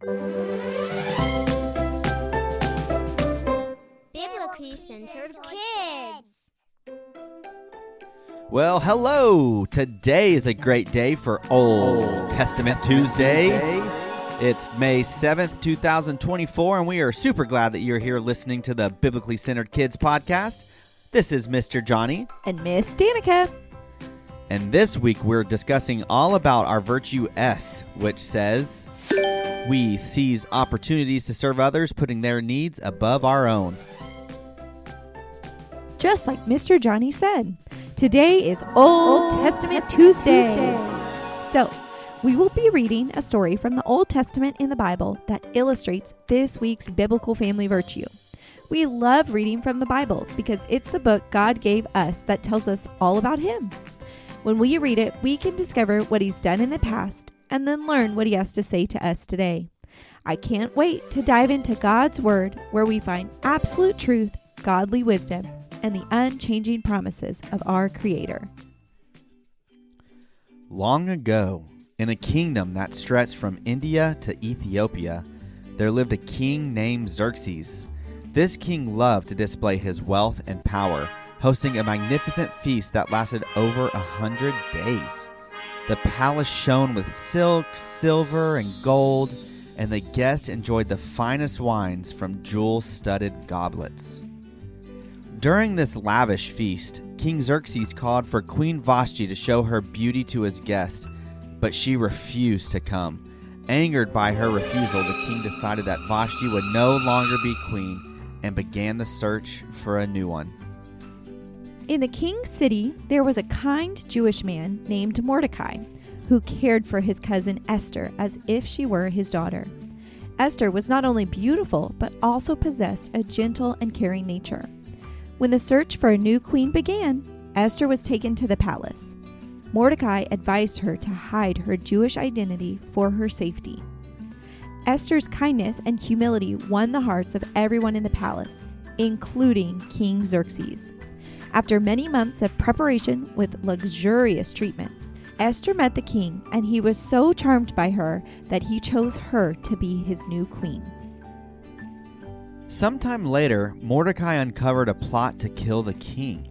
Biblically Centered Kids. Well, hello! Today is a great day for Old Testament Tuesday. It's May 7th, 2024, and we are super glad that you're here listening to the Biblically Centered Kids podcast. This is Mr. Johnny. And Miss Danika. And this week we're discussing all about our virtue S, which says, we seize opportunities to serve others, putting their needs above our own. Just like Mr. Johnny said, today is Old Testament Tuesday. So, we will be reading a story from the Old Testament in the Bible that illustrates this week's biblical family virtue. We love reading from the Bible because it's the book God gave us that tells us all about Him. When we read it, we can discover what He's done in the past and then learn what He has to say to us today. I can't wait to dive into God's Word where we find absolute truth, godly wisdom, and the unchanging promises of our Creator. Long ago, in a kingdom that stretched from India to Ethiopia, there lived a king named Xerxes. This king loved to display his wealth and power, hosting a magnificent feast that lasted over 100 days. The palace shone with silk, silver, and gold, and the guests enjoyed the finest wines from jewel-studded goblets. During this lavish feast, King Xerxes called for Queen Vashti to show her beauty to his guests, but she refused to come. Angered by her refusal, the king decided that Vashti would no longer be queen and began the search for a new one. In the king's city, there was a kind Jewish man named Mordecai who cared for his cousin Esther as if she were his daughter. Esther was not only beautiful, but also possessed a gentle and caring nature. When the search for a new queen began, Esther was taken to the palace. Mordecai advised her to hide her Jewish identity for her safety. Esther's kindness and humility won the hearts of everyone in the palace, including King Xerxes. After many months of preparation with luxurious treatments, Esther met the king, and he was so charmed by her that he chose her to be his new queen. Sometime later, Mordecai uncovered a plot to kill the king,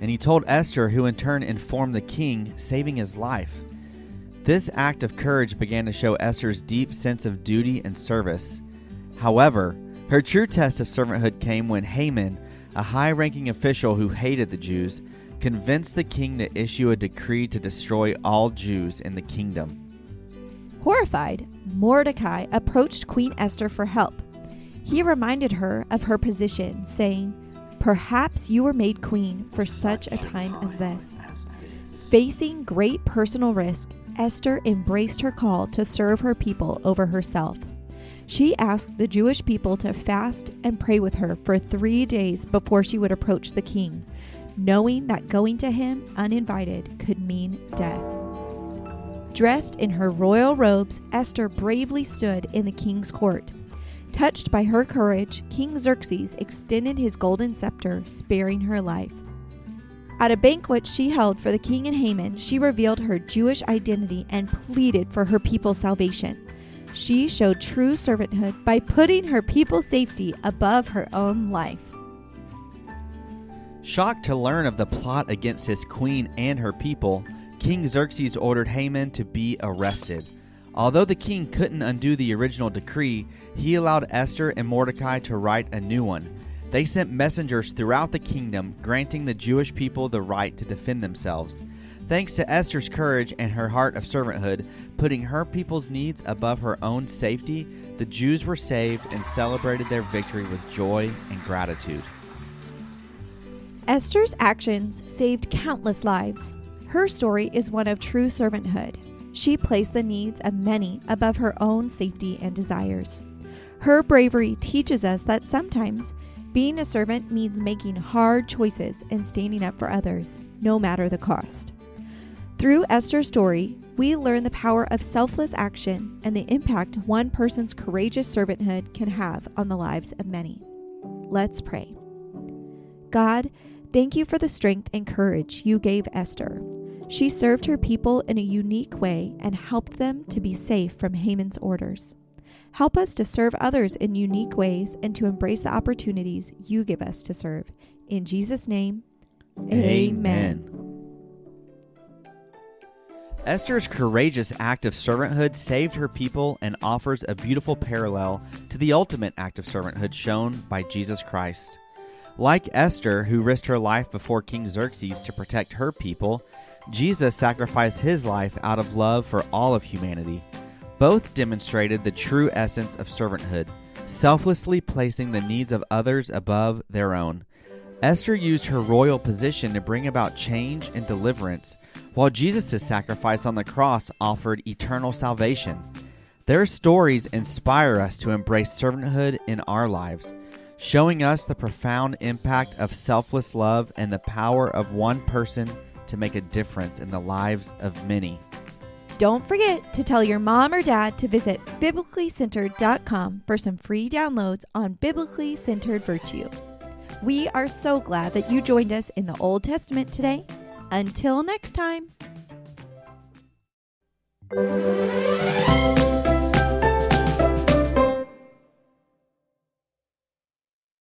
and he told Esther, who in turn informed the king, saving his life. This act of courage began to show Esther's deep sense of duty and service. However, her true test of servanthood came when Haman, a high-ranking official who hated the Jews, convinced the king to issue a decree to destroy all Jews in the kingdom. Horrified, Mordecai approached Queen Esther for help. He reminded her of her position, saying, "Perhaps you were made queen for such a time as this." Facing great personal risk, Esther embraced her call to serve her people over herself. She asked the Jewish people to fast and pray with her for 3 days before she would approach the king, knowing that going to him uninvited could mean death. Dressed in her royal robes, Esther bravely stood in the king's court. Touched by her courage, King Xerxes extended his golden scepter, sparing her life. At a banquet she held for the king and Haman, she revealed her Jewish identity and pleaded for her people's salvation. She showed true servanthood by putting her people's safety above her own life. Shocked to learn of the plot against his queen and her people, King Xerxes ordered Haman to be arrested. Although the king couldn't undo the original decree, he allowed Esther and Mordecai to write a new one. They sent messengers throughout the kingdom, granting the Jewish people the right to defend themselves. Thanks to Esther's courage and her heart of servanthood, putting her people's needs above her own safety, the Jews were saved and celebrated their victory with joy and gratitude. Esther's actions saved countless lives. Her story is one of true servanthood. She placed the needs of many above her own safety and desires. Her bravery teaches us that sometimes being a servant means making hard choices and standing up for others, no matter the cost. Through Esther's story, we learn the power of selfless action and the impact one person's courageous servanthood can have on the lives of many. Let's pray. God, thank you for the strength and courage you gave Esther. She served her people in a unique way and helped them to be safe from Haman's orders. Help us to serve others in unique ways and to embrace the opportunities you give us to serve. In Jesus' name, amen. Esther's courageous act of servanthood saved her people and offers a beautiful parallel to the ultimate act of servanthood shown by Jesus Christ. Like Esther, who risked her life before King Xerxes to protect her people, Jesus sacrificed his life out of love for all of humanity. Both demonstrated the true essence of servanthood, selflessly placing the needs of others above their own. Esther used her royal position to bring about change and deliverance, while Jesus' sacrifice on the cross offered eternal salvation. Their stories inspire us to embrace servanthood in our lives, showing us the profound impact of selfless love and the power of one person to make a difference in the lives of many. Don't forget to tell your mom or dad to visit biblicallycentered.com for some free downloads on biblically centered virtue. We are so glad that you joined us in the Old Testament today. Until next time.